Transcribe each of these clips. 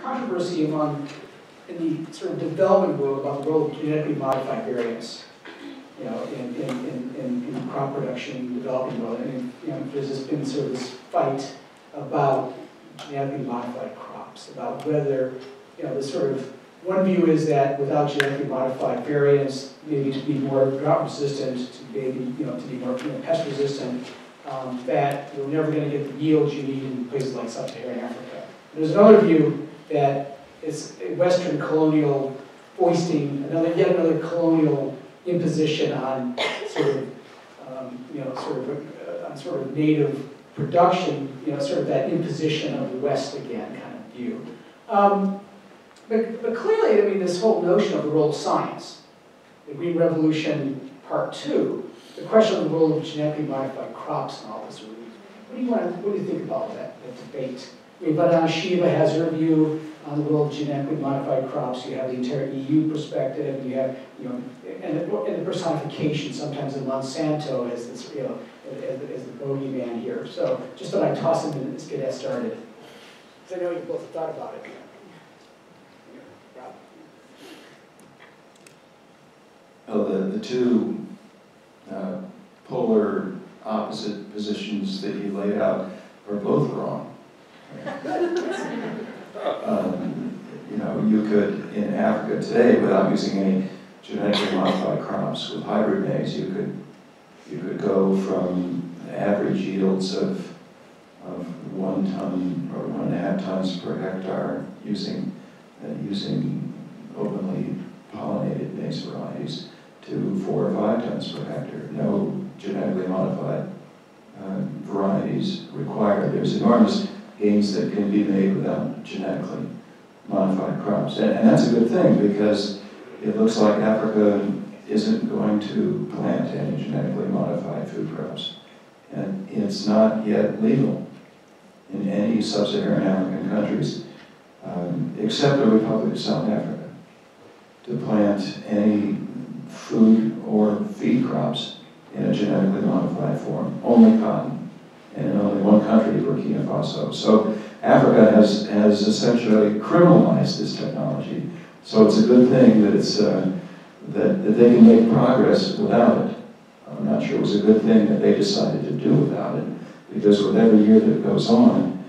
controversy among, in the sort of development world, about the role of genetically modified variants, you know, in crop production, developing world. And you know, there's just been sort of this fight about genetically modified crops, about whether, you know, the sort of, one view is that without genetically modified variants, maybe to be more drought resistant, to maybe, you know, to be more, you know, pest resistant, that you're never going to get the yields you need in places like sub-Saharan Africa. There's another view that it's a Western colonial foisting, yet another colonial imposition on sort of, you know, sort of native production, you know, sort of that imposition of the West again kind of view. But clearly, I mean, this whole notion of the role of science, the Green Revolution Part 2, the question of the role of genetically modified crops and all this. What do you think about that debate? I mean, Vandana Shiva has her view on the role of genetically modified crops. You have the entire EU perspective, and you have, you know, and the personification sometimes in Monsanto as this, you know, as the bogeyman here. So just thought I'd toss him in and let's get that started. Because I know you both have thought about it. Well, the two polar opposite positions that you laid out are both wrong. You know, you could, in Africa today, without using any genetically modified crops, with hybrid maize, you could go from average yields of 1 ton or 1.5 tons per hectare using openly pollinated maize varieties to 4 or 5 tons per hectare. No genetically modified varieties required. There's enormous gains that can be made without genetically modified crops. And that's a good thing, because it looks like Africa isn't going to plant any genetically modified food crops. And it's not yet legal in any sub-Saharan African countries, except the Republic of South Africa, to plant any food or feed crops in a genetically modified form. Only cotton, and in only one country, Burkina Faso. So Africa has essentially criminalized this technology. So it's a good thing that it's that they can make progress without it. I'm not sure it was a good thing that they decided to do without it, because with every year that goes on,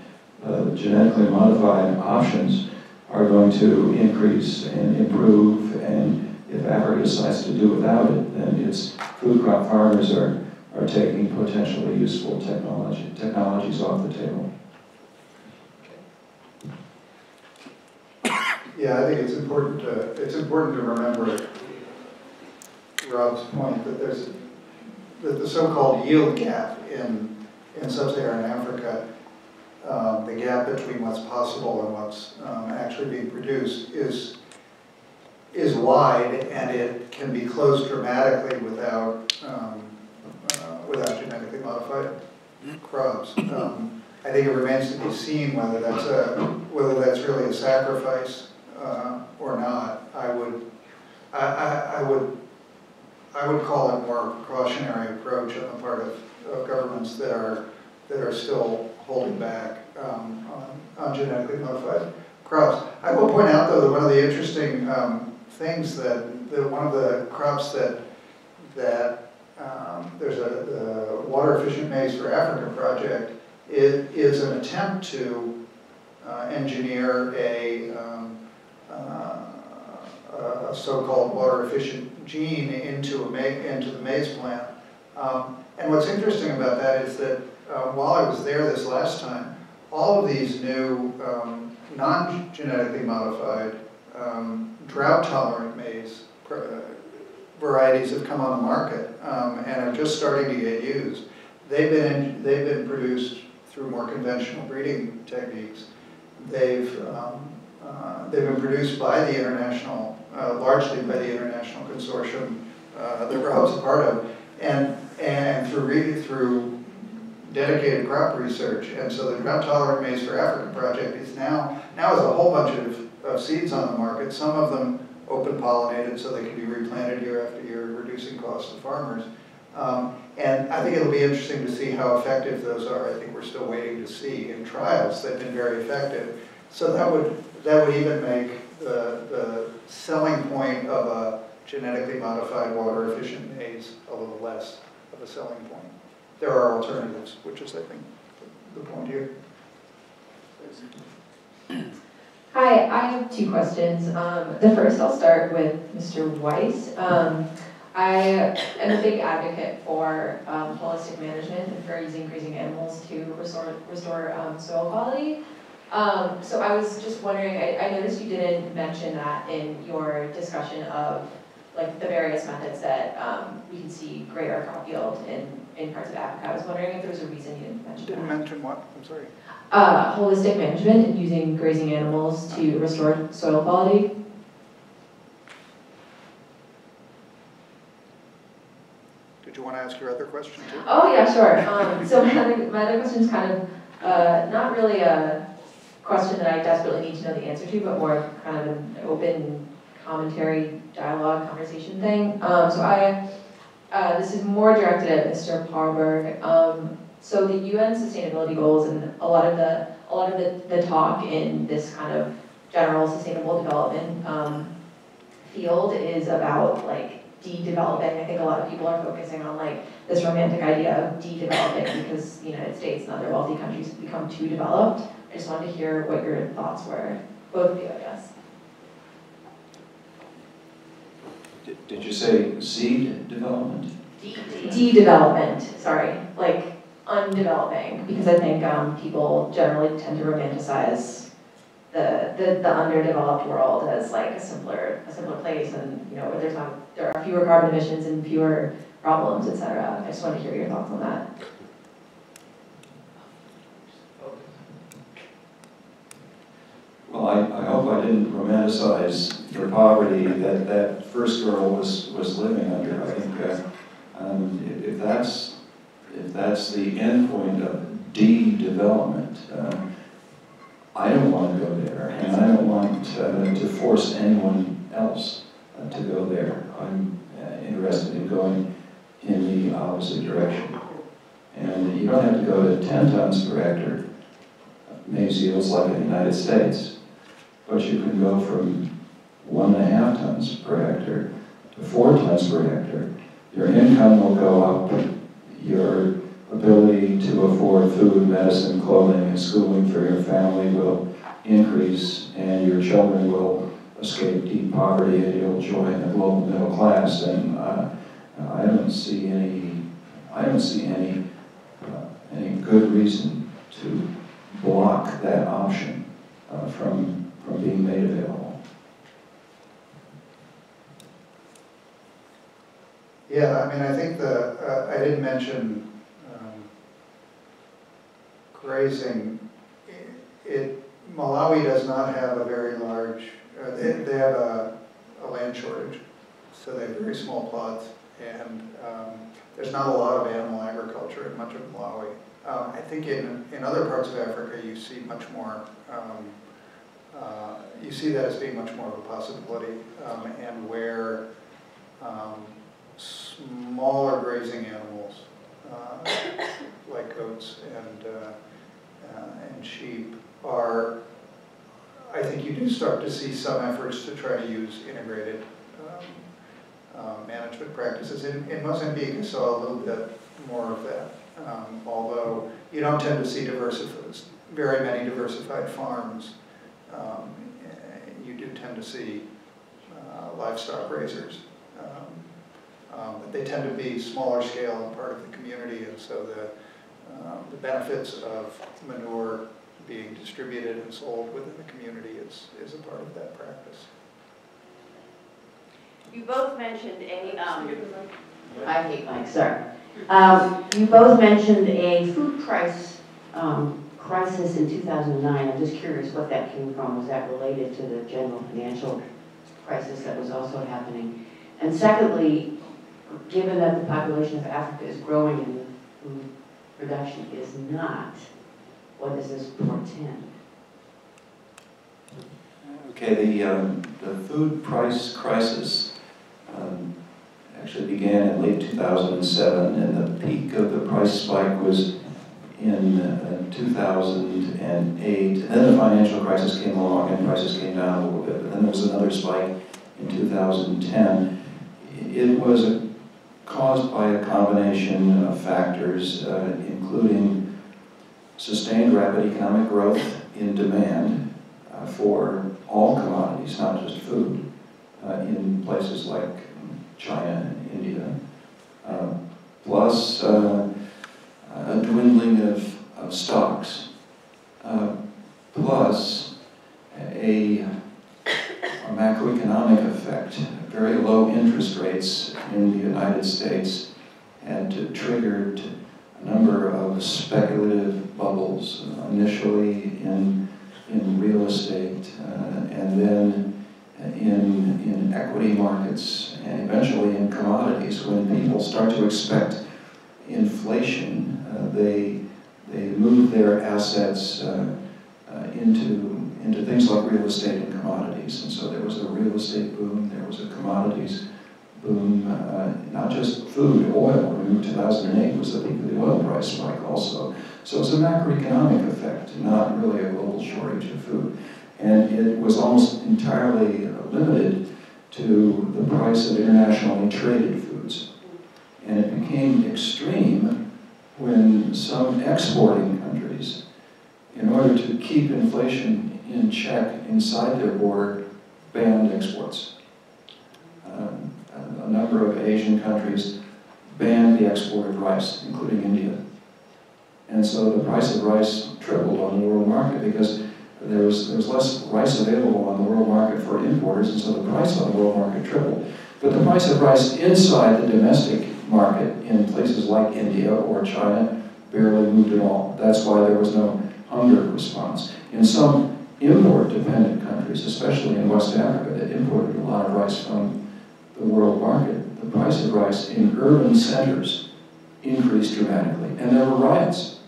genetically modified options are going to increase and improve, and if Africa decides to do without it, then its food crop farmers are taking potentially useful technologies off the table. Yeah, I think it's important to remember Rob's point that the so-called yield gap in sub-Saharan Africa, the gap between what's possible and what's actually being produced is wide, and it can be closed dramatically without genetically modified crops. I think it remains to be seen whether that's really a sacrifice or not. I would call it a more precautionary approach on the part of governments that are still holding back on genetically modified crops. I will point out, though, that one of the interesting things that one of the crops that there's the Water Efficient Maize for Africa project is an attempt to engineer a so-called water efficient gene into the maize plant. And what's interesting about that is that while I was there this last time, all of these new non-genetically modified drought-tolerant maize varieties have come on the market and are just starting to get used. They've been produced through more conventional breeding techniques. They've been produced by the international, largely by the international consortium that Rob's a part of, and through dedicated crop research. And so the Drought-Tolerant Maize for Africa project is now has a whole bunch of seeds on the market. Some of them open pollinated, so they can be replanted year after year, reducing costs to farmers. And I think it'll be interesting to see how effective those are. I think we're still waiting to see in trials. They've been very effective. So that would even make the selling point of a genetically modified water efficient maize a little less of a selling point. There are alternatives, which is, I think, the point here. Hi, I have two questions. The first, I'll start with Mr. Weiss. I am a big advocate for holistic management and for using grazing animals to restore soil quality. So I was just wondering, I noticed you didn't mention that in your discussion of like the various methods that we can see greater crop yield in parts of Africa. I was wondering if there was a reason you didn't mention that. Didn't mention what? I'm sorry. Holistic management and using grazing animals to restore soil quality. Did you want to ask your other question too? Oh yeah, sure. So my other question is kind of not really a question that I desperately need to know the answer to, but more kind of an open commentary, dialogue, conversation thing. This is more directed at Mr. Paarlberg. So the UN sustainability goals and a lot of the talk in this kind of general sustainable development field is about like de-developing. I think a lot of people are focusing on like this romantic idea of de-developing because the United States and other wealthy countries have become too developed. I just wanted to hear what your thoughts were, both of you, I guess. Did you say seed development? De-development, sorry, like undeveloping, because I think people generally tend to romanticize the underdeveloped world as like a simpler place, and where there are fewer carbon emissions and fewer problems, etc. I just wanted to hear your thoughts on that. Well, I hope I didn't romanticize the poverty that first girl was living under. I think if that's the end point of de-development, I don't want to go there, and I don't want to force anyone else to go there. I'm interested in going in the opposite direction. And you don't have to go to 10 tons per hectare maize yields like in the United States, but you can go from 1.5 tons per hectare to 4 tons per hectare. Your income will go up, your ability to afford food, medicine, clothing, and schooling for your family will increase, and your children will escape deep poverty, and you'll join the global middle class. And I don't see any good reason to block that option from being made available. Yeah, I mean, I think I didn't mention grazing. Malawi does not have a very large, they have a land shortage, so they have very small plots, and there's not a lot of animal agriculture in much of Malawi. I think in other parts of Africa you see much more, you see that as being much more of a possibility, and where smaller grazing animals, like goats and sheep, are, I think you do start to see some efforts to try to use integrated management practices. In Mozambique, I saw a little bit more of that, although you don't tend to see very many diversified farms. You do tend to see livestock raisers, but they tend to be smaller scale and part of the community, and so the benefits of manure being distributed and sold within the community is a part of that practice. You both mentioned I hate Mike, sorry. You both mentioned a food price crisis in 2009. I'm just curious what that came from. Was that related to the general financial crisis that was also happening? And secondly, given that the population of Africa is growing and the food production is not, what does this portend? Okay, the food price crisis actually began in late 2007, and the peak of the price spike was in 2008. And then the financial crisis came along and prices came down a little bit. But then there was another spike in 2010. It was caused by a combination of factors, including sustained rapid economic growth in demand for all commodities, not just food, in places like China and India, plus a dwindling of stocks, plus a macroeconomic effect. Very low interest rates in the United States had triggered a number of speculative bubbles, initially in real estate, and then in equity markets, and eventually in commodities. When people start to expect inflation, they move their assets into things like real estate and commodities. And so there was a real estate boom, there was a commodities boom, not just food, oil. Remember 2008 was the peak of the oil price spike also. So it's a macroeconomic effect, not really a global shortage of food. And it was almost entirely limited to the price of internationally traded foods. And it became extreme when some exporting countries, in order to keep inflation in check inside their border, banned exports. A number of Asian countries banned the export of rice, including India. And so the price of rice tripled on the world market because there was less rice available on the world market for importers, and so the price on the world market tripled. But the price of rice inside the domestic market in places like India or China barely moved at all. That's why there was no hunger response. In some import-dependent countries, especially in West Africa, that imported a lot of rice from the world market, the price of rice in urban centers increased dramatically. And there were riots.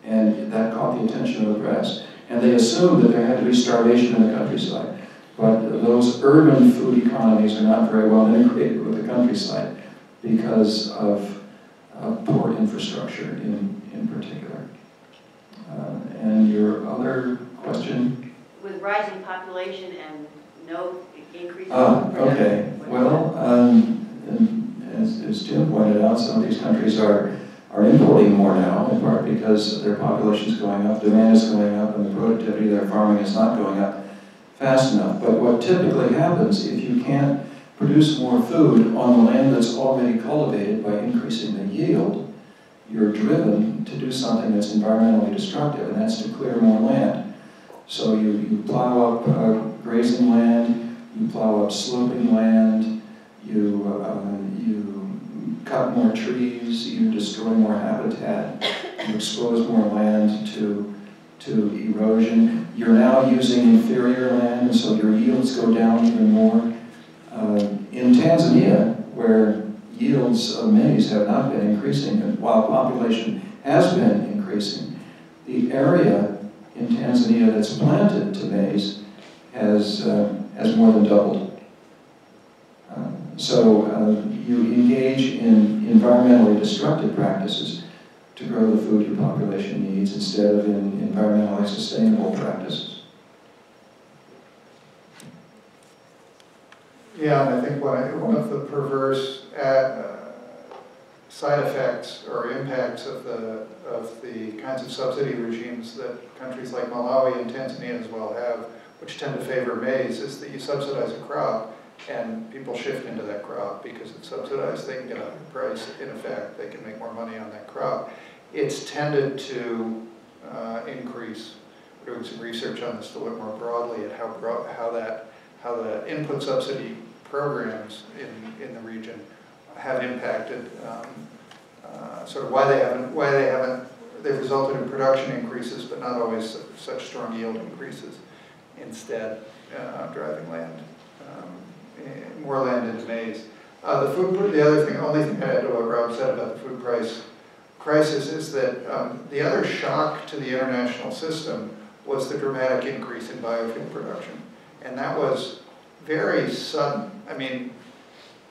And that caught the attention of the press. And they assumed that there had to be starvation in the countryside. But those urban food economies are not very well integrated with the countryside because of poor infrastructure in particular. And your other question? With rising population and no increase in Okay. Well, as Tim pointed out, some of these countries are importing more now, in part because their population is going up, demand is going up, and the productivity of their farming is not going up fast enough. But what typically happens, if you can't produce more food on the land that's already cultivated by increasing the yield, you're driven to do something that's environmentally destructive, and that's to clear more land. So you plow up grazing land, you plow up sloping land, you cut more trees, you destroy more habitat, you expose more land to erosion. You're now using inferior land, and so your yields go down even more. In Tanzania, where yields of maize have not been increasing, and while population has been increasing, the area in Tanzania that's planted to maize has more than doubled. So you engage in environmentally destructive practices to grow the food your population needs instead of in environmentally sustainable practices. Yeah, and I think one of the perverse side effects or impacts of the kinds of subsidy regimes that countries like Malawi and Tanzania as well have, which tend to favor maize, is that you subsidize a crop and people shift into that crop because it's subsidized. They can get a higher price. In effect, they can make more money on that crop. It's tended to increase. We're doing some research on this to look more broadly at how the input subsidy programs in the region have impacted sort of why they've resulted in production increases, but not always such strong yield increases. Instead, driving more land into maize. The only thing I add to what Rob said about the food price crisis is that the other shock to the international system was the dramatic increase in biofuel production. And that was very sudden. I mean,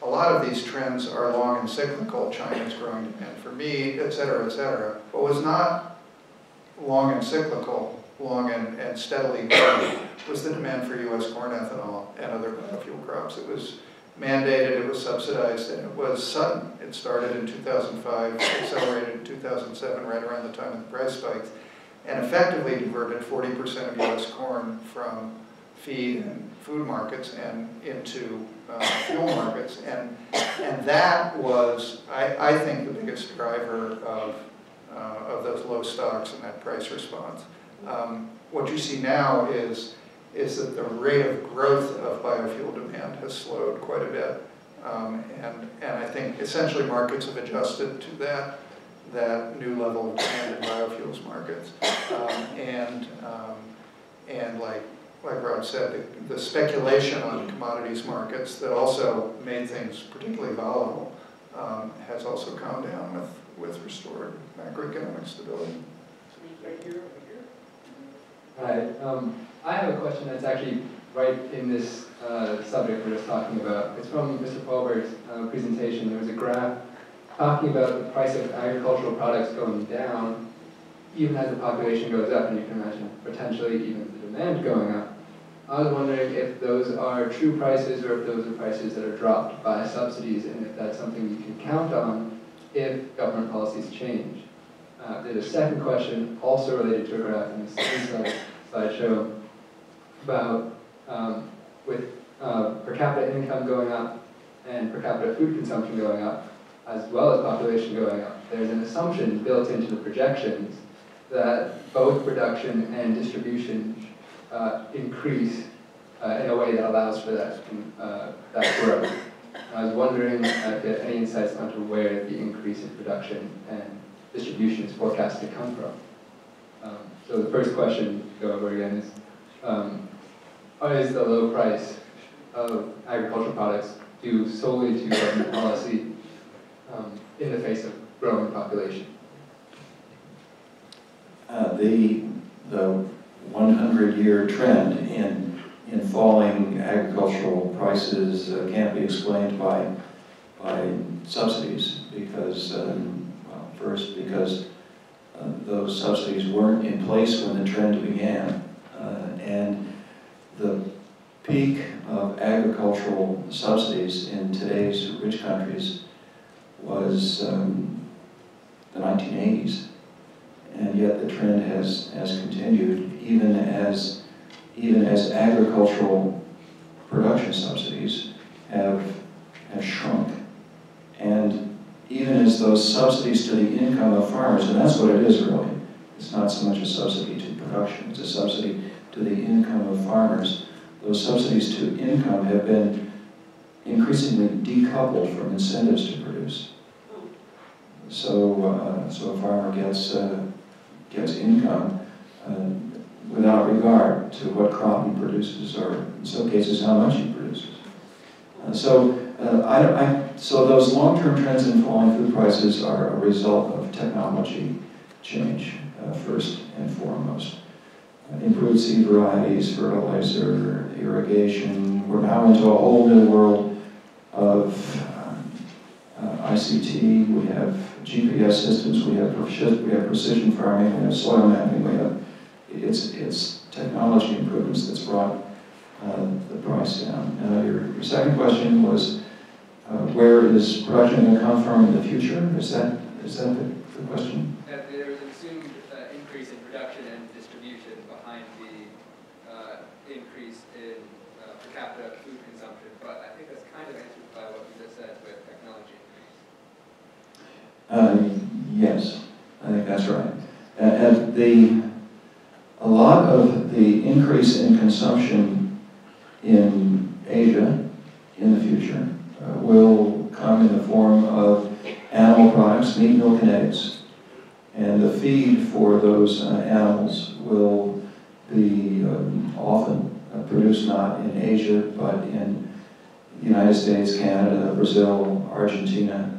a lot of these trends are long and cyclical. China's growing demand for meat, et cetera, et cetera. What was not long and cyclical, long and steadily growing, was the demand for U.S. corn ethanol and other biofuel crops. It was mandated, it was subsidized, and it was sudden. It started in 2005, accelerated in 2007, right around the time of the price spikes, and effectively diverted 40% of U.S. corn from feed and food markets and into fuel markets. And that was, I think, the biggest driver of those low stocks and that price response. What you see now is that the rate of growth of biofuel demand has slowed quite a bit. And I think essentially markets have adjusted to that new level of demand in biofuels markets. And like Rod said, the speculation on commodities markets that also made things particularly volatile has also calmed down with restored macroeconomic stability. Hi, I have a question that's actually right in this subject we're just talking about. It's from Mr. Paarlberg's presentation. There was a graph talking about the price of agricultural products going down even as the population goes up, and you can imagine potentially even the demand going up. I was wondering if those are true prices or if those are prices that are dropped by subsidies, and if that's something you can count on if government policies change. There's a second question also related to a graph in the same slideshow about with per capita income going up and per capita food consumption going up, as well as population going up. There's an assumption built into the projections that both production and distribution increase in a way that allows for that growth. I was wondering if you had any insights onto where the increase in production and distribution is forecast to come from. So the first question, to go over again, is the low price of agricultural products due solely to government policy in the face of growing population? The 100-year trend in falling agricultural prices can't be explained by subsidies because, well, first because those subsidies weren't in place when the trend began, and the peak of agricultural subsidies in today's rich countries was the 1980s. And yet the trend has continued even as agricultural production subsidies have shrunk. And even as those subsidies to the income of farmers, and that's what it is really, it's not so much a subsidy to production, it's a subsidy to the income of farmers. Those subsidies to income have been increasingly decoupled from incentives to produce. So a farmer gets income without regard to what crop he produces, or in some cases how much he produces. So those long-term trends in falling food prices are a result of technology change, first and foremost. Improved seed varieties, fertilizer, irrigation. We're now into a whole new world of ICT. We have GPS systems. We have precision farming. We have soil mapping. It's technology improvements that's brought the price down. Your second question was where is production going to come from in the future? Is that the question? There was an assumed increase in production and distribution behind the increase in per capita food consumption, but I think that's kind of answered by what you just said with technology. Yes, I think that's right. And a lot of the increase in consumption in Asia in the future will come in the form of animal products, meat, milk, and eggs. And the feed for those animals will be often produced not in Asia, but in the United States, Canada, Brazil, Argentina.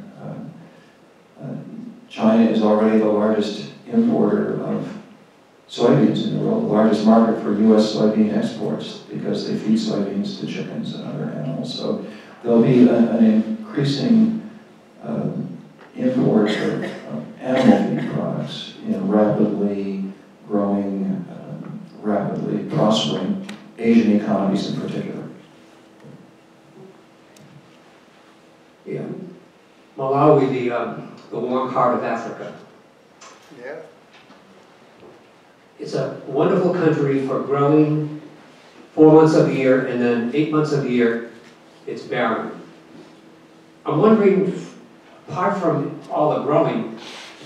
China is already the largest importer of soybeans in the world, the largest market for U.S. soybean exports, because they feed soybeans to chickens and other animals. So there'll be an increasing import of animal feed products in rapidly growing, rapidly prospering Asian economies in particular. Yeah. Malawi, the warm heart of Africa. Yeah. It's a wonderful country for growing 4 months of the year, and then 8 months of the year, it's barren. I'm wondering, apart from all the growing,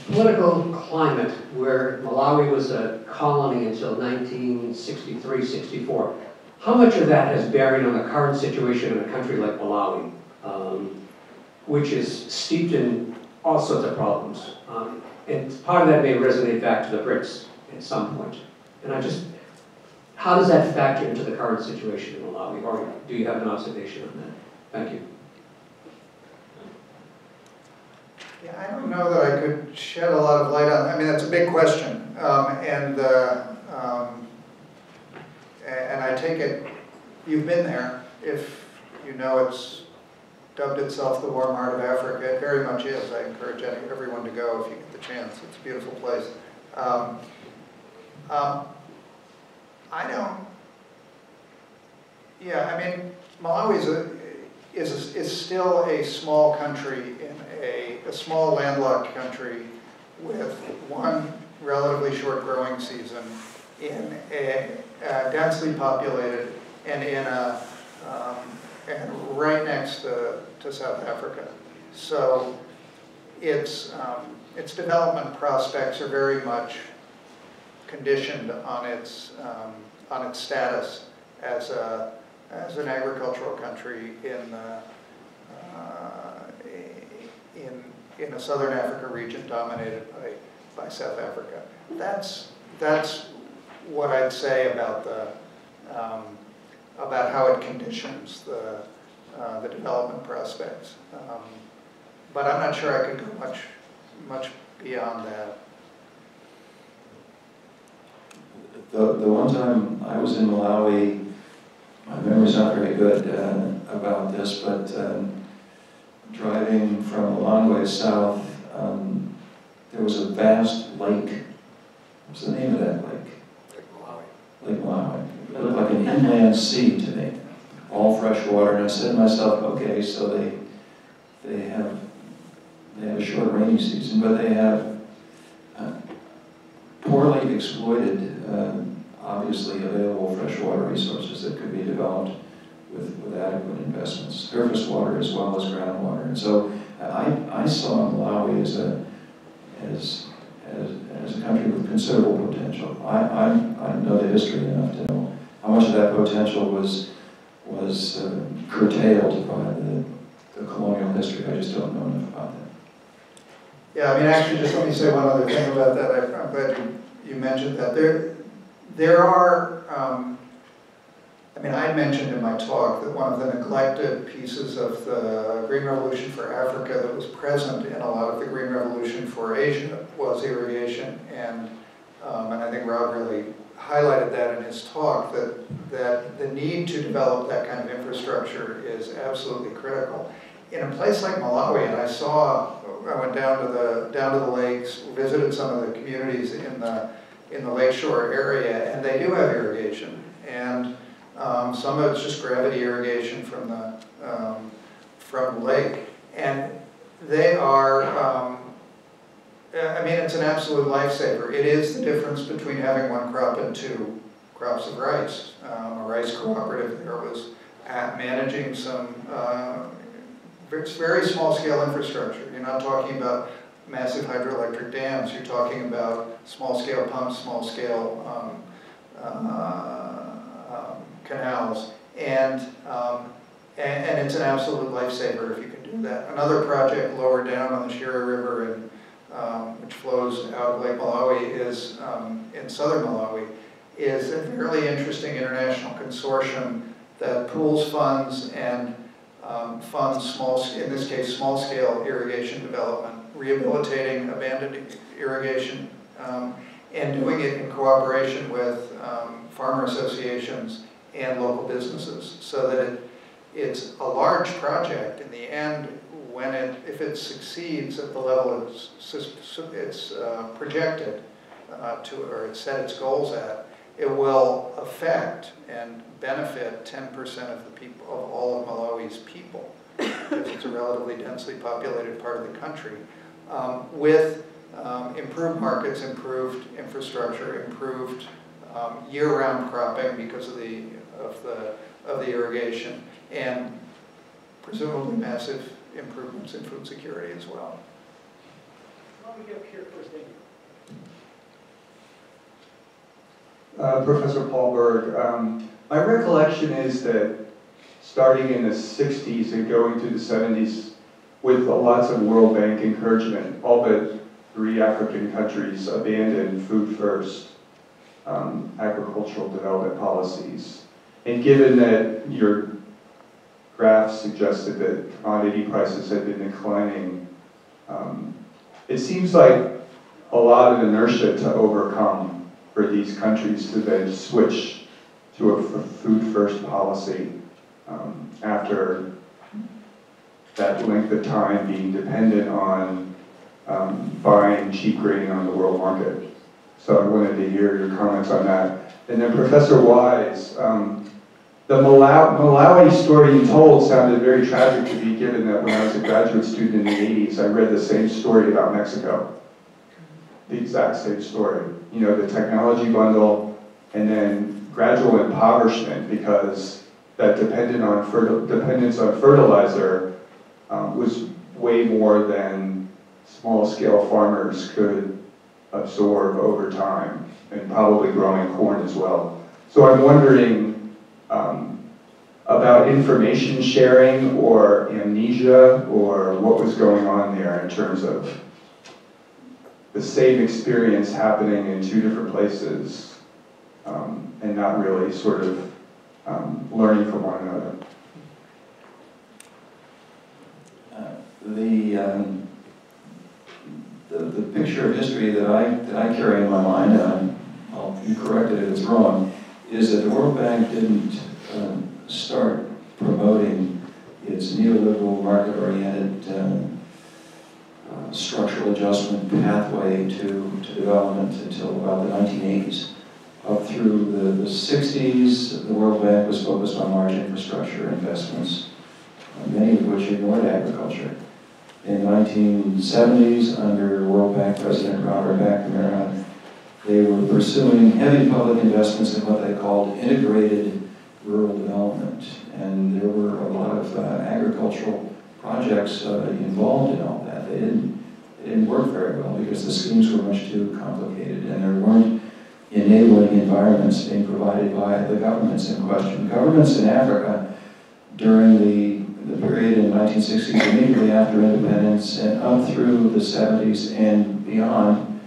the political climate where Malawi was a colony until 1963, 64, how much of that has bearing on the current situation in a country like Malawi, which is steeped in all sorts of problems? And part of that may resonate back to the BRICS at some point. And how does that factor into the current situation in Malawi? Or do you have an observation on that? Thank you. Yeah, I don't know that I could shed a lot of light on, I mean, that's a big question. And I take it, you've been there. If you know it's dubbed itself the warm heart of Africa, it very much is. I encourage everyone to go if you get the chance. It's a beautiful place. I mean, Malawi is still a small country in a small landlocked country with one relatively short growing season in a densely populated and and right next to South Africa. So its development prospects are very much conditioned on its status as an agricultural country in a southern Africa region dominated by South Africa. That's what I'd say about how it conditions the development prospects. But I'm not sure I could go much beyond that. The one time I was in Malawi, my memory's not very good about this, but driving from a long way south, there was a vast lake. What's the name of that lake? Lake Malawi. It looked like an inland sea to me, all fresh water. And I said to myself, okay, so they have a short rainy season, but they have poorly exploited, obviously available freshwater resources that could be developed with adequate investments, surface water as well as groundwater. And so I saw Malawi as a country with considerable potential. I know the history enough to know how much of that potential was curtailed by the colonial history. I just don't know enough about that. Yeah, I mean, actually, just let me say one other thing about that. I'm glad you mentioned that. There are, I mean, I mentioned in my talk that one of the neglected pieces of the Green Revolution for Africa that was present in a lot of the Green Revolution for Asia was irrigation. And I think Rob really highlighted that in his talk, that the need to develop that kind of infrastructure is absolutely critical. In a place like Malawi, and I went down to the lakes, visited some of the communities in the lakeshore area, and they do have irrigation. And some of it's just gravity irrigation from the lake. And they are, I mean, it's an absolute lifesaver. It is the difference between having one crop and 2 crops of rice. A rice cooperative there was managing some very small-scale infrastructure. You're not talking about massive hydroelectric dams. You're talking about small-scale pumps, small-scale canals, and it's an absolute lifesaver if you can do that. Another project lower down on the Shira River, which flows out of Lake Malawi, is in southern Malawi, is a fairly interesting international consortium that pools funds and funds in this case, small-scale irrigation development, rehabilitating abandoned irrigation, and doing it in cooperation with farmer associations and local businesses, so that it's a large project. In the end, if it succeeds at the level it's projected to, or it's set its goals at, it will affect and benefit 10% of the people, of all of Malawi's people, because it's a relatively densely populated part of the country, with improved markets, improved infrastructure, improved year-round cropping because of the irrigation, and presumably massive improvements in food security as well. Why don't we get up here first, thank you. Professor Paarlberg, my recollection is that starting in the 60s and going through the 70s, with lots of World Bank encouragement, all but 3 African countries abandoned food first agricultural development policies. And given that your graph suggested that commodity prices had been declining, it seems like a lot of inertia to overcome for these countries to then switch to a food-first policy after that length of time being dependent on buying cheap grain on the world market. So I wanted to hear your comments on that. And then Professor Wise, the Malawi story you told sounded very tragic to me, given that when I was a graduate student in the 80s, I read the same story about Mexico. The exact same story. You know, the technology bundle, and then gradual impoverishment because that dependence on fertilizer was way more than small-scale farmers could absorb over time, and probably growing corn as well. So I'm wondering about information sharing or amnesia, or what was going on there in terms of the same experience happening in 2 different places, and not really sort of learning from one another. The picture of history that I carry in my mind, and I'll be corrected if it's wrong, is that the World Bank didn't start promoting its neoliberal, market-oriented structural adjustment pathway to development until about the 1980s. Up through the 60s, the World Bank was focused on large infrastructure investments, many of which ignored agriculture. In the 1970s, under World Bank President Myra, they were pursuing heavy public investments in what they called integrated rural development. And there were a lot of agricultural projects involved in all that. They didn't work very well because the schemes were much too complicated, and there weren't enabling environments being provided by the governments in question. Governments in Africa during the period in the 1960s, immediately after independence, and up through the 70s and beyond,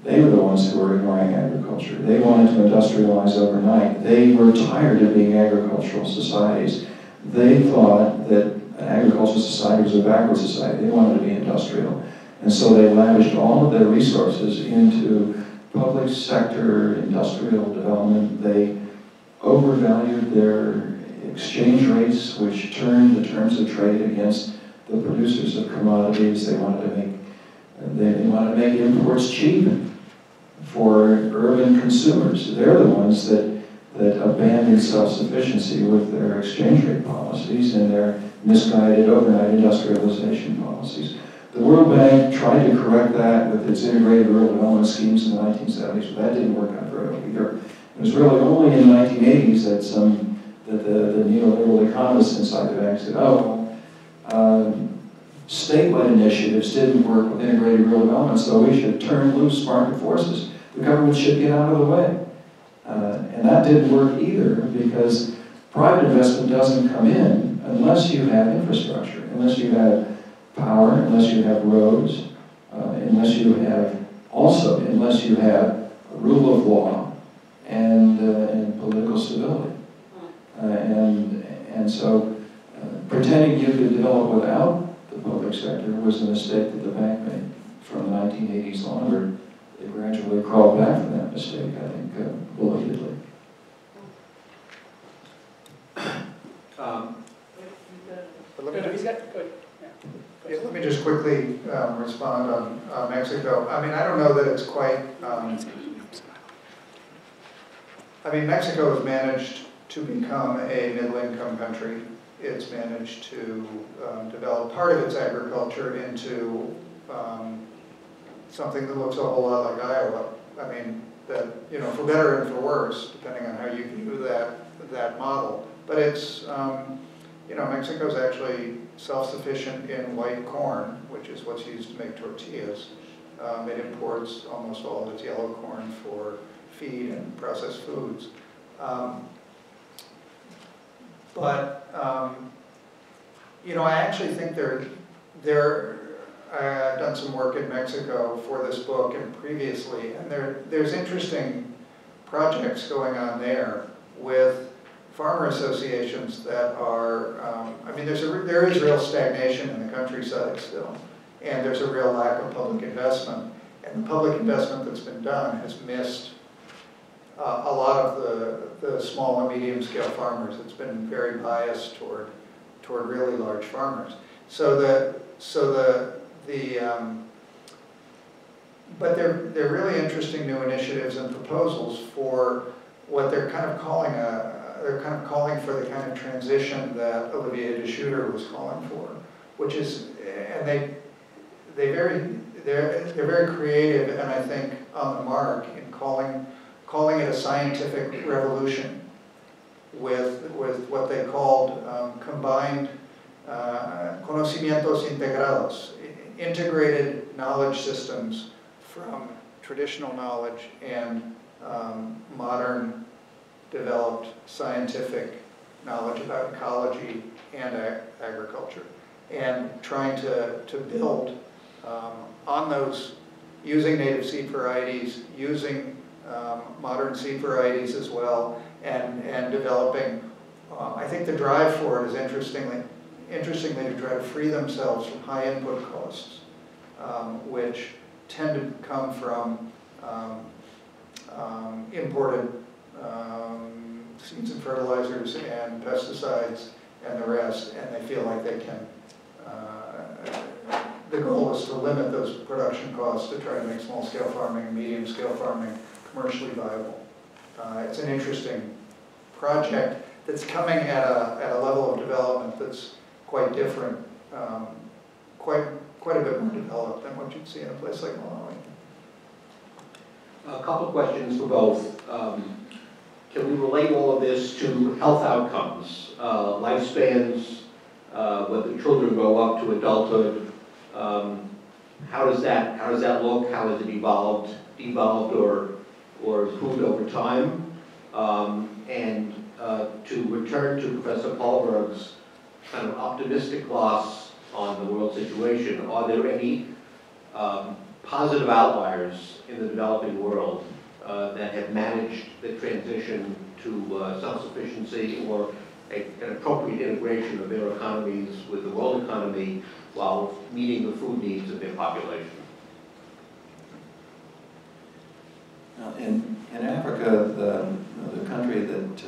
they were the ones who were ignoring agriculture. They wanted to industrialize overnight. They were tired of being agricultural societies. They thought that an agricultural society was a backward society. They wanted to be industrial. And so they lavished all of their resources into public sector industrial development. They overvalued their exchange rates, which turned the terms of trade against the producers of commodities. They wanted to make imports cheap for urban consumers. They're the ones that abandoned self-sufficiency with their exchange rate policies and their misguided overnight industrialization policies. The World Bank tried to correct that with its integrated rural development schemes in the 1970s, but that didn't work out very well either. It was really only in the 1980s that the neoliberal economists inside the bank said, state-led initiatives didn't work with integrated rural development, so we should turn loose market forces. The government should get out of the way. And that didn't work either, because private investment doesn't come in unless you have infrastructure, unless you have power, unless you have roads, unless you have a rule of law and political stability. And so pretending you could develop without the public sector was a mistake that the bank made from the 1980s onward. They gradually crawled back from that mistake, I think, belatedly. got, good, Yeah, let me just quickly respond on Mexico. I mean, I don't know that it's quite, I mean, Mexico has managed to become a middle-income country. It's managed to develop part of its agriculture into something that looks a whole lot like Iowa. I mean, that, you know, for better and for worse, depending on how you view that model. But it's, you know, Mexico's actually self-sufficient in white corn, which is what's used to make tortillas. It imports almost all of its yellow corn for feed and processed foods. You know, I actually think I've done some work in Mexico for this book and previously, and there's interesting projects going on there with farmer associations that are, I mean, there is real stagnation in the countryside still, and there's a real lack of public investment. And the public investment that's been done has missed a lot of the small and medium scale farmers. It's been very biased toward really large farmers. But they're really interesting new initiatives and proposals for what they're kind of calling for the kind of transition that Olivier de Schutter was calling for, which is, and they're very creative, and I think on the mark in calling it a scientific revolution with what they called combined conocimientos integrados, integrated knowledge systems from traditional knowledge and modern developed scientific knowledge about ecology and agriculture, and trying to build on those, using native seed varieties, using modern seed varieties as well, and developing, I think the drive for it is interestingly to try to free themselves from high input costs, which tend to come from imported seeds and fertilizers and pesticides and the rest, and they feel like they can, the goal is to limit those production costs to try to make small-scale farming, medium-scale farming commercially viable. It's an interesting project that's coming at a level of development that's quite different, quite a bit more developed than what you'd see in a place like Malawi. A couple questions for both. Can we relate all of this to health outcomes, lifespans, when the children grow up to adulthood? How does that look? How has it evolved or improved over time? And to return to Professor Paarlberg's kind of optimistic gloss on the world situation, are there any positive outliers in the developing world that have managed the transition to self-sufficiency or an appropriate integration of their economies with the world economy while meeting the food needs of their population? In Africa, the country that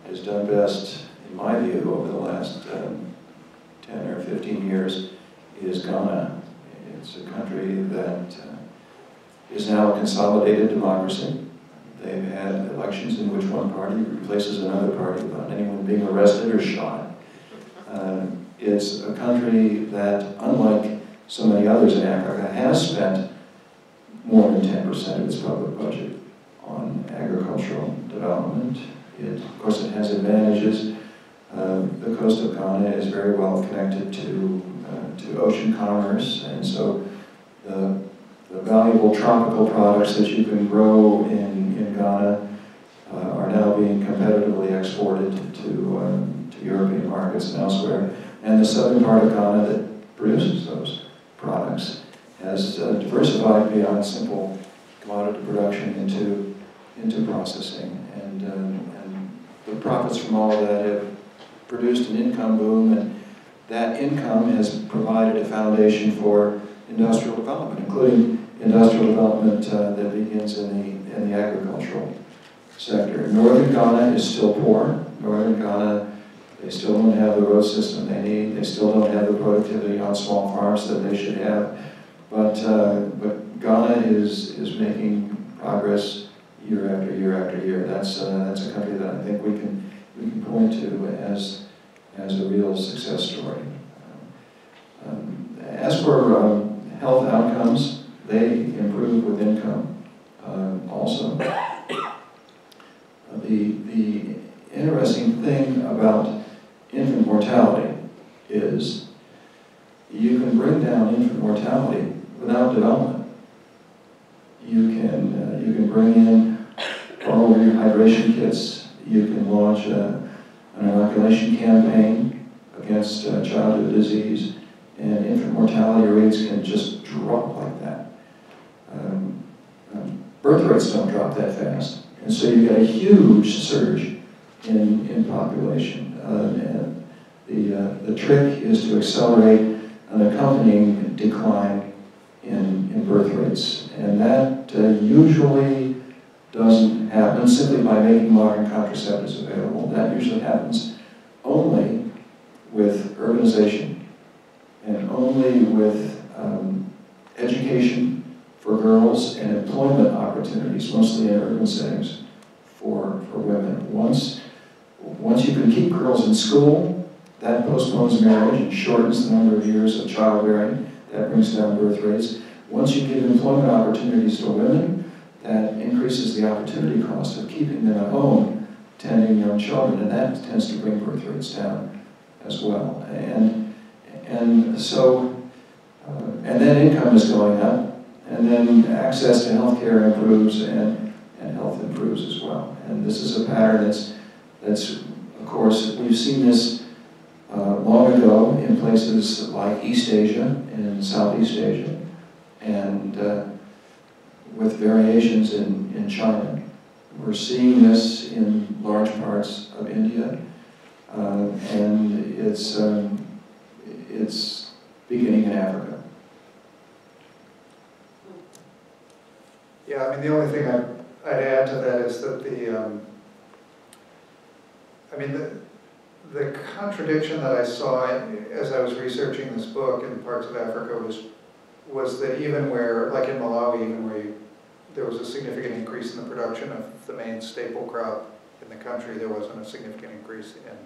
has done best, in my view, over the last 10 or 15 years is Ghana. It's a country that is now a consolidated democracy. They've had elections in which one party replaces another party without anyone being arrested or shot. It's a country that, unlike so many others in Africa, has spent more than 10% of its public budget on agricultural development. Of course, it has advantages. The coast of Ghana is very well connected to ocean commerce, and so the valuable tropical products that you can grow in Ghana are now being competitively exported to European markets and elsewhere. And the southern part of Ghana that produces those products has diversified beyond simple commodity production into processing. And the profits from all of that have produced an income boom, and that income has provided a foundation for industrial development, including industrial development that begins in the agricultural sector. Northern Ghana is still poor. Northern Ghana They still don't have the road system they need. They still don't have the productivity on small farms that they should have. But Ghana is making progress year after year after year. That's a country that I think we can point to as a real success story. As for health outcomes, they improve with income also. The interesting thing about infant mortality is you can bring down infant mortality without development. You can bring in oral rehydration kits. You can launch an inoculation campaign against childhood disease, and infant mortality rates can just drop like that. Birth rates don't drop that fast, and so you get a huge surge in population. And the trick is to accelerate an accompanying decline in birth rates, and that usually doesn't happen simply by making modern contraceptives available. That usually happens only with urbanization and only with education for girls and employment opportunities, mostly in urban settings, for women. Once you can keep girls in school, that postpones marriage and shortens the number of years of childbearing. That brings down birth rates. Once you give employment opportunities to women, that increases the opportunity cost of keeping them at home tending young children, and that tends to bring birth rates down as well. And so, and then income is going up, and then access to health care improves, and health improves as well. And this is a pattern that's of course, we've seen this long ago in places like East Asia and Southeast Asia, and with variations in China. We're seeing this in large parts of India, and it's beginning in Africa. Yeah, I mean, the only thing I'd add to that is that the contradiction that I saw as I was researching this book in parts of Africa was that even where, like in Malawi, even where there was a significant increase in the production of the main staple crop in the country, there wasn't a significant increase in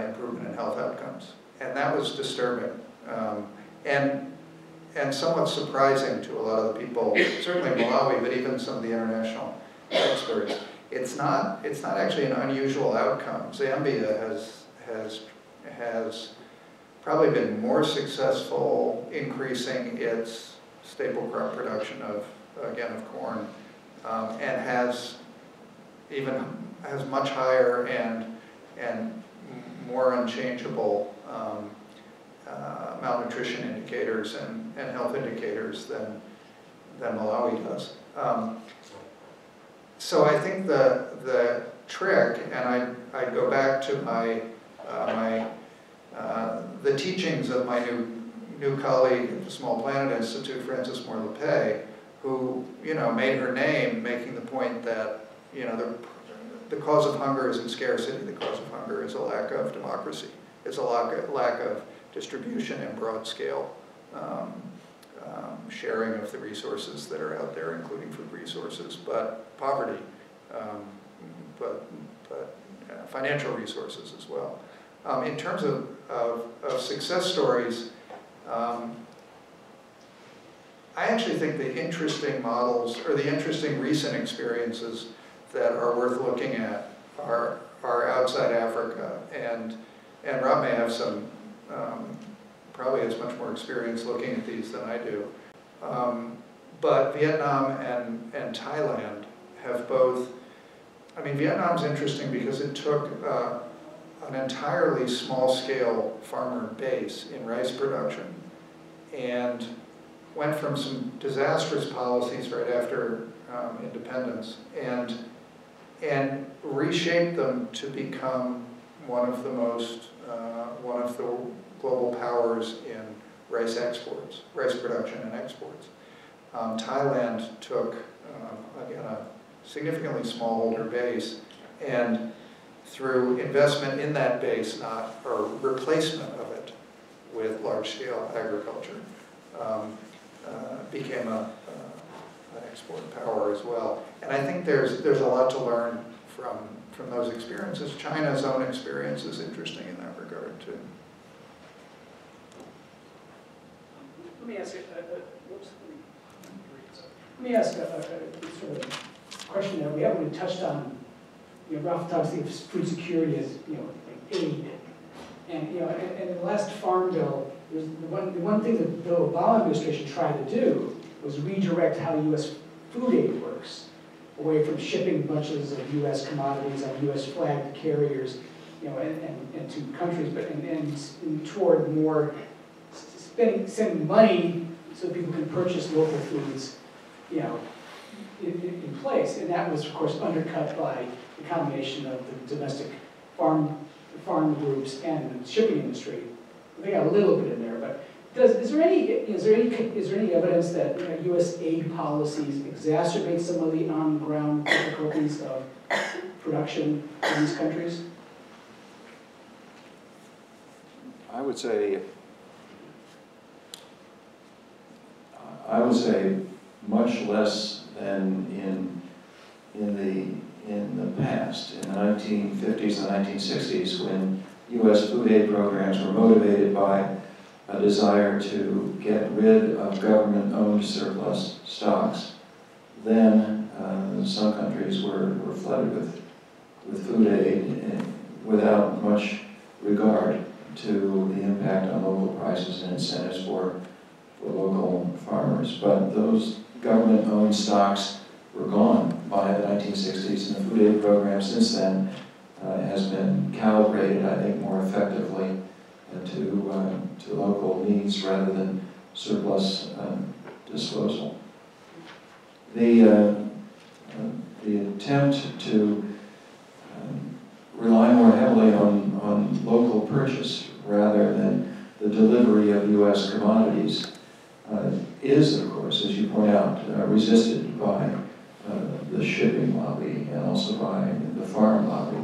improvement in health outcomes. And that was disturbing. And somewhat surprising to a lot of the people, certainly Malawi, but even some of the international experts. It's not actually an unusual outcome. Zambia has probably been more successful increasing its staple crop production of corn, and has much higher and more unchangeable malnutrition indicators and health indicators than Malawi does. So I think the trick, and I go back to the teachings of my new colleague at the Small Planet Institute, Frances Moore Lepay, who made her name making the point that the cause of hunger isn't scarcity. The cause of hunger is a lack of democracy. It's a lack of distribution and broad scale sharing of the resources that are out there, including food resources, but poverty, but financial resources as well. In terms of success stories, I actually think the interesting models, or the interesting recent experiences that are worth looking at are outside Africa, and Rob may have some, probably has much more experience looking at these than I do. But Vietnam and Thailand have both, Vietnam's interesting because it took an entirely small-scale farmer base in rice production and went from some disastrous policies right after independence and reshaped them to become one of the global powers in rice exports, rice production and exports. Thailand took, again, a significantly smallholder base and through investment in that base, or replacement of it with large-scale agriculture, became an export power as well. And I think there's a lot to learn from those experiences. China's own experience is interesting in that regard too. Let me ask a sort of question that we haven't really touched on. Ralph talks of food security as like aid, and and in the last Farm Bill, the one thing that the Obama administration tried to do was redirect how U.S. food aid works, away from shipping bunches of U.S. commodities on U.S. flagged carriers, and to countries, but and toward more sending money so people can purchase local foods, in place. And that was, of course, undercut by the combination of the domestic farm groups and the shipping industry. They got a little bit in there, but is there any evidence that U.S. aid policies exacerbate some of the on-ground difficulties of production in these countries? I would say much less than in the past, in the 1950s and 1960s, when U.S. food aid programs were motivated by a desire to get rid of government-owned surplus stocks. Then some countries were flooded with food aid without much regard to the impact on local prices and incentives for local farmers. But those government-owned stocks were gone by the 1960s, and the food aid program since then has been calibrated, I think, more effectively to local needs rather than surplus disposal. The attempt to rely more heavily on local purchase rather than the delivery of U.S. commodities is, of course, as you point out, resisted by the shipping lobby and also by the farm lobby.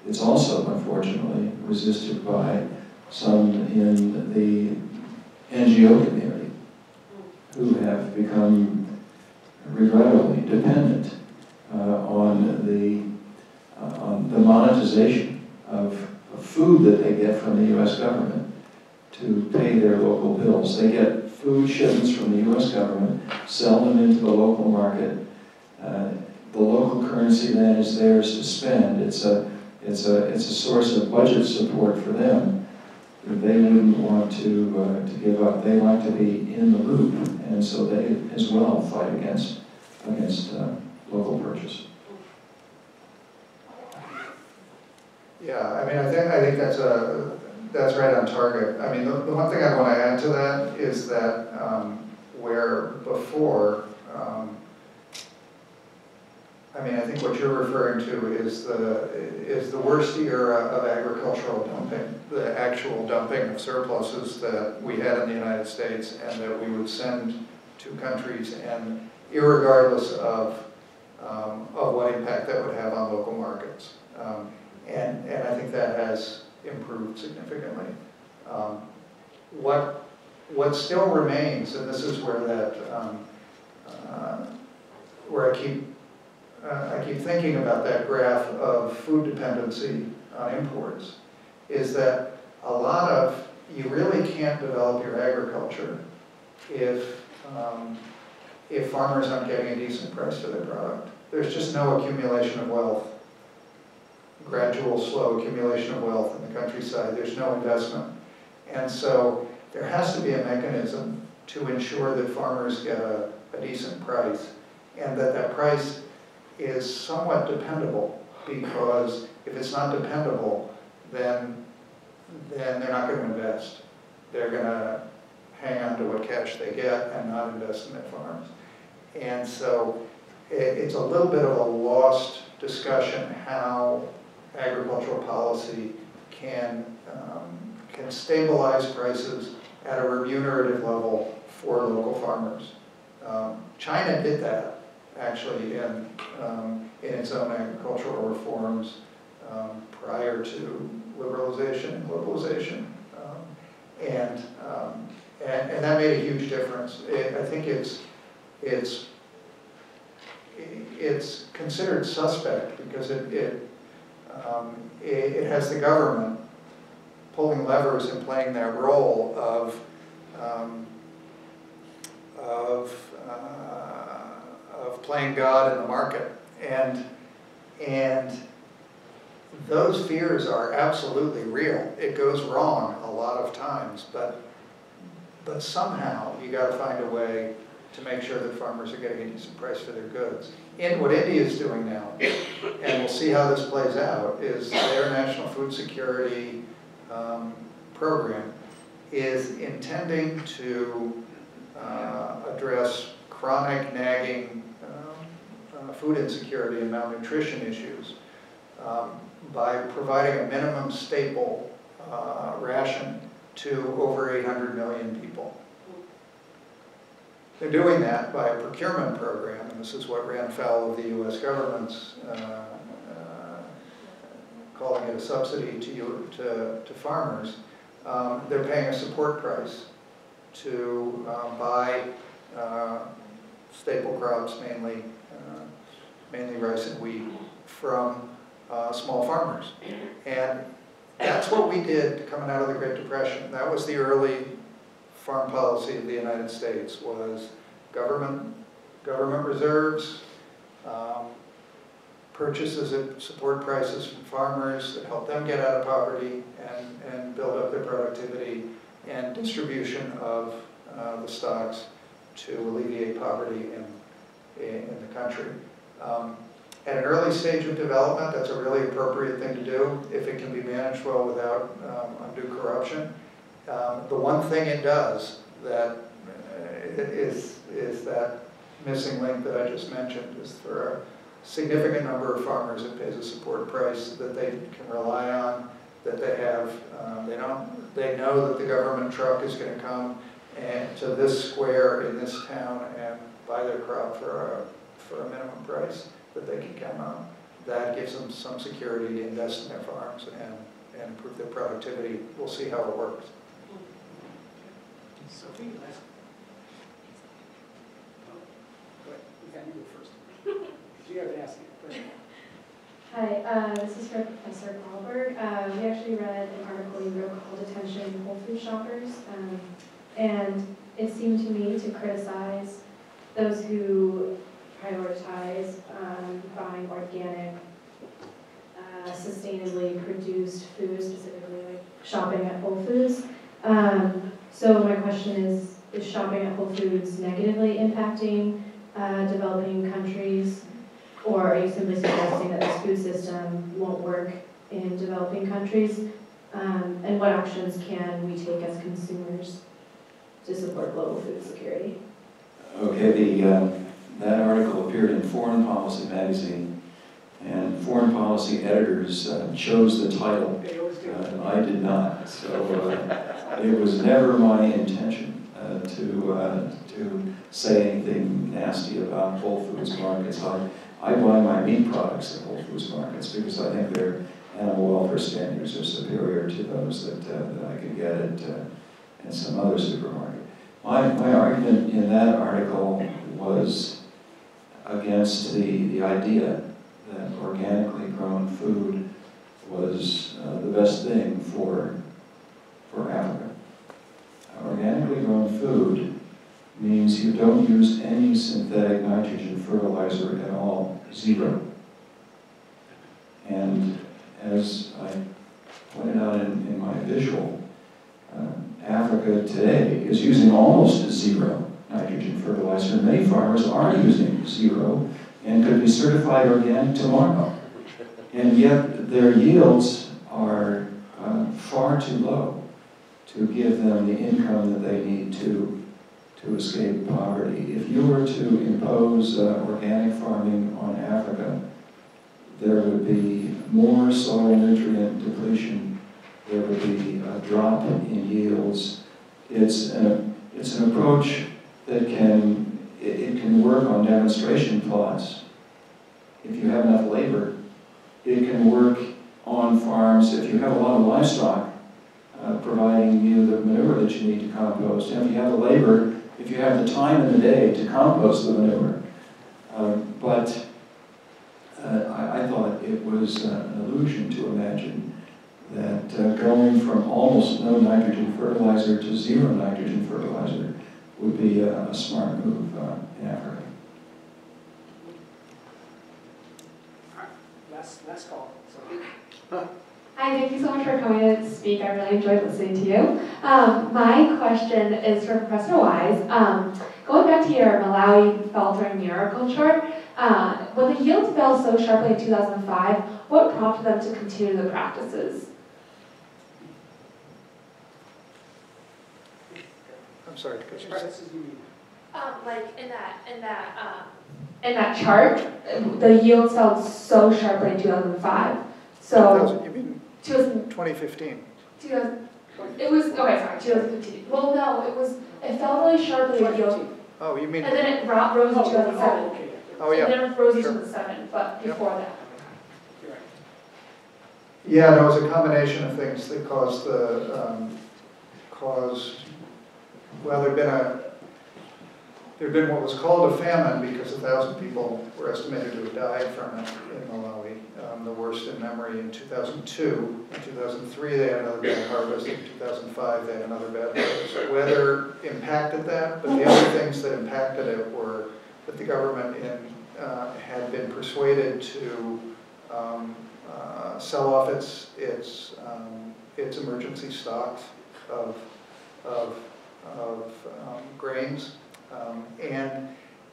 It's also, unfortunately, resisted by some in the NGO community who have become regrettably dependent on the monetization of food that they get from the U.S. government to pay their local bills. They get food shipments from the U.S. government, sell them into the local market. The local currency then is theirs to spend. It's a source of budget support for them that they wouldn't want to give up. They like to be in the loop, and so they as well fight against local purchase. Yeah, I mean, I think that's right on target. I mean, the one thing I want to add to that is that where before, I mean, I think what you're referring to is the worst era of agricultural dumping, the actual dumping of surpluses that we had in the United States and that we would send to countries, and irregardless of what impact that would have on local markets. And I think that has improved significantly. What still remains, and this is where where I keep thinking about that graph of food dependency on imports, is that you really can't develop your agriculture if farmers aren't getting a decent price for their product. There's just no accumulation of wealth, gradual, slow accumulation of wealth in the countryside. There's no investment. And so there has to be a mechanism to ensure that farmers get a decent price, and that price is somewhat dependable, because if it's not dependable, then they're not going to invest. They're going to hang on to what cash they get and not invest in their farms. And so it's a little bit of a lost discussion how agricultural policy can stabilize prices at a remunerative level for local farmers. China did that, actually, in its own agricultural reforms prior to liberalization and globalization. And that made a huge difference. I think it's considered suspect because it has the government pulling levers and playing that role of playing God in the market, and those fears are absolutely real. It goes wrong a lot of times, but somehow you got to find a way to make sure that farmers are getting a decent price for their goods. And what India is doing now, and we'll see how this plays out, is their national food security program is intending to address chronic nagging food insecurity and malnutrition issues by providing a minimum staple ration to over 800 million people. They're doing that by a procurement program, and this is what ran foul of the U.S. government's calling it a subsidy to farmers. They're paying a support price to buy staple crops, mainly rice and wheat, from small farmers. And that's what we did coming out of the Great Depression. That was the early farm policy of the United States, was government reserves, purchases at support prices from farmers that help them get out of poverty and build up their productivity, and distribution of the stocks to alleviate poverty in the country. At an early stage of development, that's a really appropriate thing to do if it can be managed well without undue corruption. The one thing it does that is that missing link that I just mentioned, is for a significant number of farmers it pays a support price that they can rely on, that they have, they know that the government truck is going to come to this square in this town and buy their crop for a minimum price that they can count on. That gives them some security to invest in their farms and improve their productivity. We'll see how it works. Sophie, last. Go ahead. We got you go first. You haven't asked me. Hi, this is for Professor Paarlberg. We actually read an article you wrote called Attention Whole Food Shoppers, and it seemed to me to criticize those who prioritize buying organic, sustainably produced food, specifically like shopping at Whole Foods. So my question is shopping at Whole Foods negatively impacting developing countries, or are you simply suggesting that this food system won't work in developing countries? And what actions can we take as consumers to support global food security? Okay, that article appeared in Foreign Policy magazine, and foreign policy editors chose the title. I did not, so it was never my intention to say anything nasty about Whole Foods markets. I buy my meat products at Whole Foods markets because I think their animal welfare standards are superior to those that I could get at some other supermarket. My argument in that article was against the idea that organically grown food was the best thing for Africa. Organically grown food means you don't use any synthetic nitrogen fertilizer at all, zero. And as I pointed out in my visual, Africa today is using almost zero nitrogen fertilizer. Many farmers are using zero and could be certified organic tomorrow. And yet their yields are far too low to give them the income that they need to escape poverty. If you were to impose organic farming on Africa, there would be more soil nutrient depletion. There would be a drop in yields. It's an approach that can work on demonstration plots. If you have enough labor, it can work on farms, if you have a lot of livestock, providing you the manure that you need to compost, and if you have the labor, if you have the time in the day to compost the manure. But I thought it was an illusion to imagine that going from almost no nitrogen fertilizer to zero nitrogen fertilizer would be a smart move in Africa. Last call. Hi, thank you so much for coming to speak. I really enjoyed listening to you. My question is for Professor Wise. Going back to your Malawi faltering miracle chart, when the yields fell so sharply in 2005, what prompted them to continue the practices? I'm sorry, could you Like in that chart, the yields fell so sharply in 2005. So you mean 2000, 2015? 2000, it was, okay, sorry, 2015. Well, no, it fell really sharply in yield. Oh, you mean? And then it rose in 2007. Oh, yeah. And then it rose in Sure. 2007, but before that. Yeah, no, it was a combination of things that caused well, there'd been what was called a famine because 1,000 people were estimated to have died from it in Malawi, the worst in memory in 2002. In 2003, they had another bad harvest. In 2005, they had another bad harvest. Weather impacted that, but the other things that impacted it were that the government had been persuaded to sell off its emergency stocks of grains,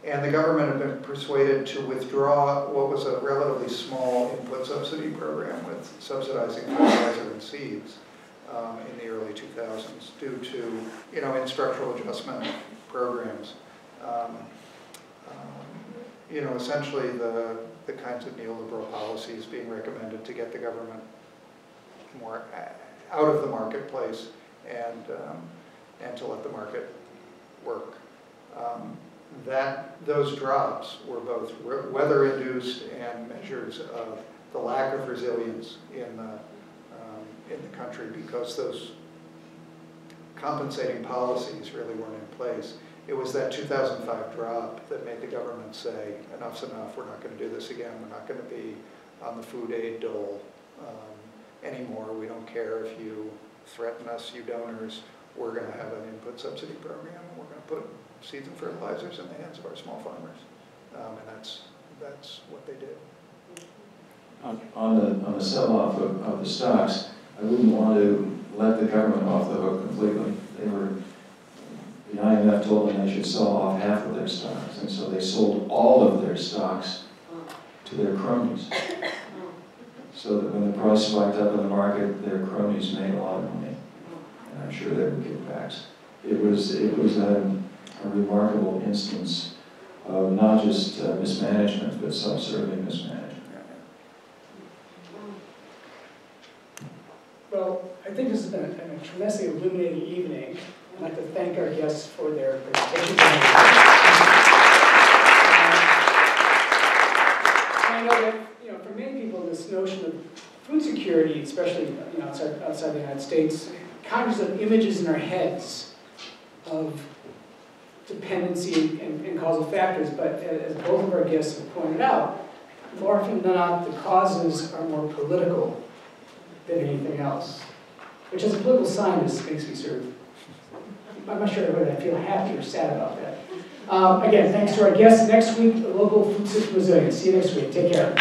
and the government had been persuaded to withdraw what was a relatively small input subsidy program with subsidizing fertilizer and seeds in the early 2000s due to, in structural adjustment programs. Essentially the kinds of neoliberal policies being recommended to get the government more out of the marketplace and to let the market work. Those drops were both weather-induced and measures of the lack of resilience in the country because those compensating policies really weren't in place. It was that 2005 drop that made the government say, enough's enough, we're not going to do this again, we're not going to be on the food aid dole anymore, we don't care if you threaten us, you donors, we're going to have an input subsidy program, and we're going to put seeds and fertilizers in the hands of our small farmers. And that's what they did. On the sell-off of the stocks, I wouldn't want to let the government off the hook completely. The IMF told them they should sell off half of their stocks, and so they sold all of their stocks to their cronies. So that when the price spiked up in the market, their cronies made a lot of money. And I'm sure there were kickbacks. It was a remarkable instance of not just mismanagement, but self-serving mismanagement. Well, I think this has been a tremendously illuminating evening. I'd like to thank our guests for their presentation. I know that, for many people, this notion of food security, especially outside the United States, conjures up images in our heads of dependency and causal factors. But as both of our guests have pointed out, more often than not, the causes are more political than anything else, which as a political scientist makes me sort of, I'm not sure whether I feel happy or sad about that. Again, thanks to our guests. Next week, local food system resilience. See you next week. Take care.